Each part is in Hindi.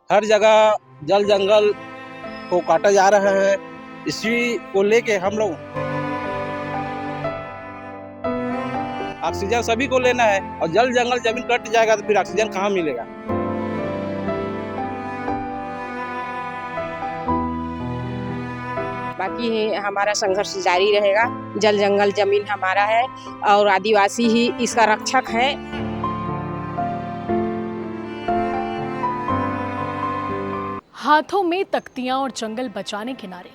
हर जगह जल जंगल को काटा जा रहा है। इसी को लेके हम लोग ऑक्सीजन सभी को लेना है और जल जंगल जमीन कट जाएगा तो फिर ऑक्सीजन कहाँ मिलेगा। बाकी हमारा संघर्ष जारी रहेगा। जल जंगल जमीन हमारा है और आदिवासी ही इसका रक्षक है। हाथों में तख्तियां और जंगल बचाने के नारे।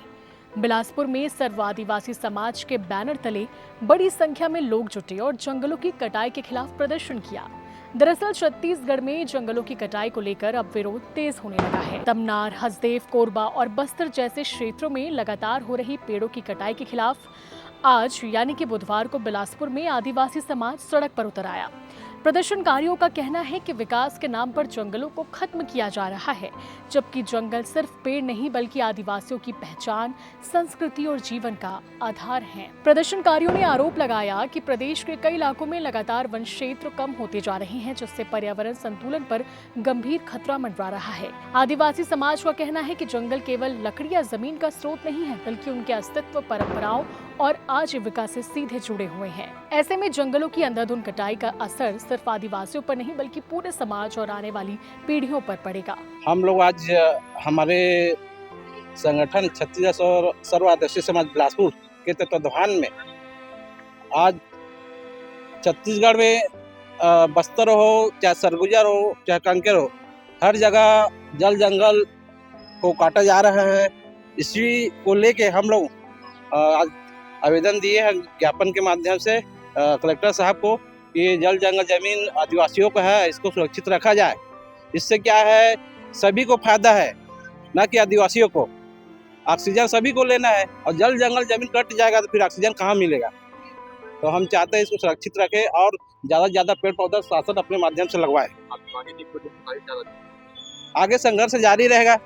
बिलासपुर में सर्व आदिवासी समाज के बैनर तले बड़ी संख्या में लोग जुटे और जंगलों की कटाई के खिलाफ प्रदर्शन किया। दरअसल छत्तीसगढ़ में जंगलों की कटाई को लेकर अब विरोध तेज होने लगा है। तमनार, हसदेव, कोरबा और बस्तर जैसे क्षेत्रों में लगातार हो रही पेड़ों की कटाई के खिलाफ आज यानी कि बुधवार को बिलासपुर में आदिवासी समाज सड़क पर उतर आया। प्रदर्शनकारियों का कहना है कि विकास के नाम पर जंगलों को खत्म किया जा रहा है, जबकि जंगल सिर्फ पेड़ नहीं बल्कि आदिवासियों की पहचान, संस्कृति और जीवन का आधार हैं। प्रदर्शनकारियों ने आरोप लगाया कि प्रदेश के कई इलाकों में लगातार वन क्षेत्र कम होते जा रहे हैं, जिससे पर्यावरण संतुलन पर गंभीर खतरा मंडरा रहा है। आदिवासी समाज का कहना है कि जंगल केवल लकड़ी या जमीन का स्रोत नहीं है, बल्कि उनके अस्तित्व, परंपराओं और आजीविका से सीधे जुड़े हुए हैं। ऐसे में जंगलों की अंधाधुंध कटाई का असर सिर्फ आदिवासियों पर नहीं बल्कि पूरे समाज और आने वाली पीढ़ियों पर पड़ेगा। हम लोग आज हमारे संगठन छत्तीसगढ़ सर्व आदिवासी समाज बिलासपुर के तत्वाधान में आज छत्तीसगढ़ में बस्तर हो, चाहे सरगुजा हो, चाहे कांकेर हो, हर जगह जल जंगल को काटा जा रहा है। इसी को लेके हम लोग आज आवेदन दिए हैं ज्ञापन के माध्यम से कलेक्टर साहब को कि जल जंगल जमीन आदिवासियों का है, इसको सुरक्षित रखा जाए। इससे क्या है, सभी को फायदा है, ना कि आदिवासियों को। ऑक्सीजन सभी को लेना है और जल जंगल जमीन कट जाएगा तो फिर ऑक्सीजन कहाँ मिलेगा। तो हम चाहते हैं इसको सुरक्षित रखें और ज़्यादा से ज़्यादा पेड़ पौधा शासन अपने माध्यम से लगवाए। आगे संघर्ष जारी रहेगा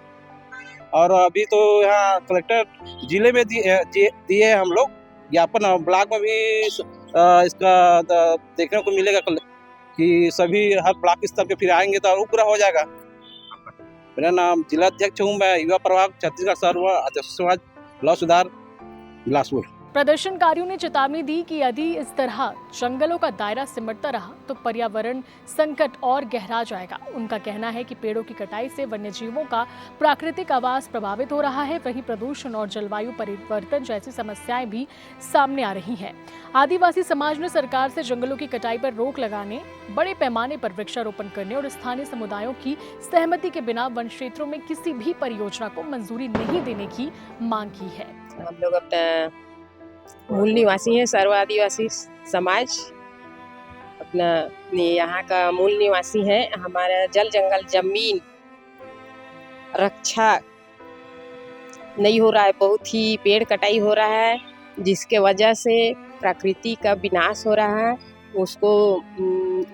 और अभी तो यहाँ कलेक्टर जिले में दिए हम लोग ज्ञापन, ब्लॉक में भी इसका देखने को मिलेगा कि सभी हर ब्लॉक स्तर पे फिर आएंगे तो और पूरा हो जाएगा। मेरा नाम जिला अध्यक्ष हूँ, मैं युवा प्रभाग छत्तीसगढ़ सर्व आदिवासी समाज लौ सुधार बिलासपुर। प्रदर्शनकारियों ने चेतावनी दी कि यदि इस तरह जंगलों का दायरा सिमटता रहा तो पर्यावरण संकट और गहरा जाएगा। उनका कहना है कि पेड़ों की कटाई से वन्यजीवों का प्राकृतिक आवास प्रभावित हो रहा है, वहीं प्रदूषण और जलवायु परिवर्तन जैसी समस्याएं भी सामने आ रही हैं। आदिवासी समाज ने सरकार से जंगलों की कटाई पर रोक लगाने, बड़े पैमाने पर वृक्षारोपण करने और स्थानीय समुदायों की सहमति के बिना वन क्षेत्रों में किसी भी परियोजना को मंजूरी नहीं देने की मांग की है। हम लोग अपना मूल निवासी हैं, सर्व आदिवासी समाज अपना यहाँ का मूल निवासी है। हमारा जल जंगल जमीन रक्षा नहीं हो रहा है, बहुत ही पेड़ कटाई हो रहा है, जिसके वजह से प्रकृति का विनाश हो रहा है। उसको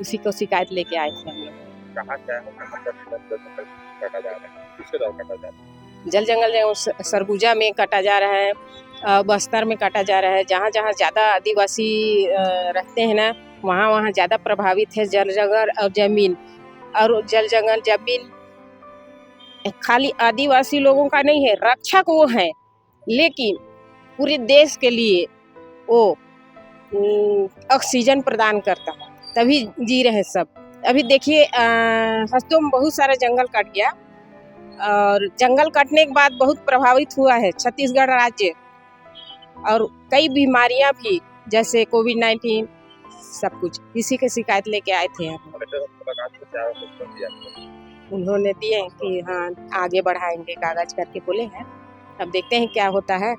उसी को शिकायत लेके आए थे हम लोग। जल जंगल सरगुजा में काटा जा रहा है, बस्तर में काटा जा रहा है। जहाँ जहाँ ज़्यादा आदिवासी रहते हैं ना, वहाँ वहाँ ज़्यादा प्रभावित है जल जंगल और जमीन। और जल जंगल जमीन खाली आदिवासी लोगों का नहीं है, रक्षक वो है, लेकिन पूरे देश के लिए वो ऑक्सीजन प्रदान करता है, तभी जी रहे सब। अभी देखिए हस्तों में बहुत सारा जंगल कट गया और जंगल कटने के बाद बहुत प्रभावित हुआ है छत्तीसगढ़ राज्य, और कई बीमारियां भी जैसे कोविड-19 सब कुछ इसी के शिकायत लेके आए थे। उन्होंने दिए कि हाँ आगे बढ़ाएंगे, कागज करके बोले हैं। अब देखते हैं क्या होता है।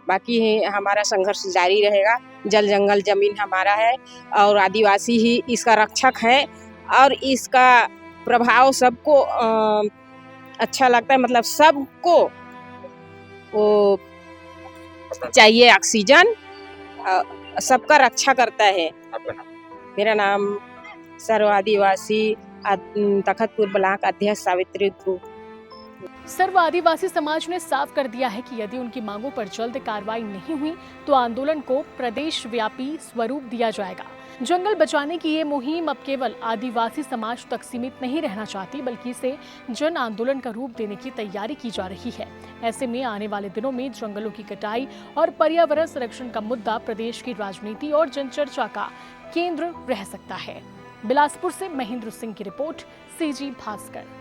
बाकी हमारा संघर्ष जारी रहेगा। जल जंगल जमीन हमारा है और आदिवासी ही इसका रक्षक है और इसका प्रभाव सबको अच्छा लगता है, मतलब सबको वो चाहिए ऑक्सीजन, सबका रक्षा करता है। मेरा नाम सर्व आदिवासी तखतपुर ब्लॉक अध्यक्ष सावित्री ध्रुव। सर्व आदिवासी समाज ने साफ कर दिया है कि यदि उनकी मांगों पर जल्द कार्रवाई नहीं हुई तो आंदोलन को प्रदेश व्यापी स्वरूप दिया जाएगा। जंगल बचाने की ये मुहिम अब केवल आदिवासी समाज तक सीमित नहीं रहना चाहती, बल्कि इसे जन आंदोलन का रूप देने की तैयारी की जा रही है। ऐसे में आने वाले दिनों में जंगलों की कटाई और पर्यावरण संरक्षण का मुद्दा प्रदेश की राजनीति और जनचर्चा का केंद्र रह सकता है। बिलासपुर से महेंद्र सिंह की रिपोर्ट, CG भास्कर।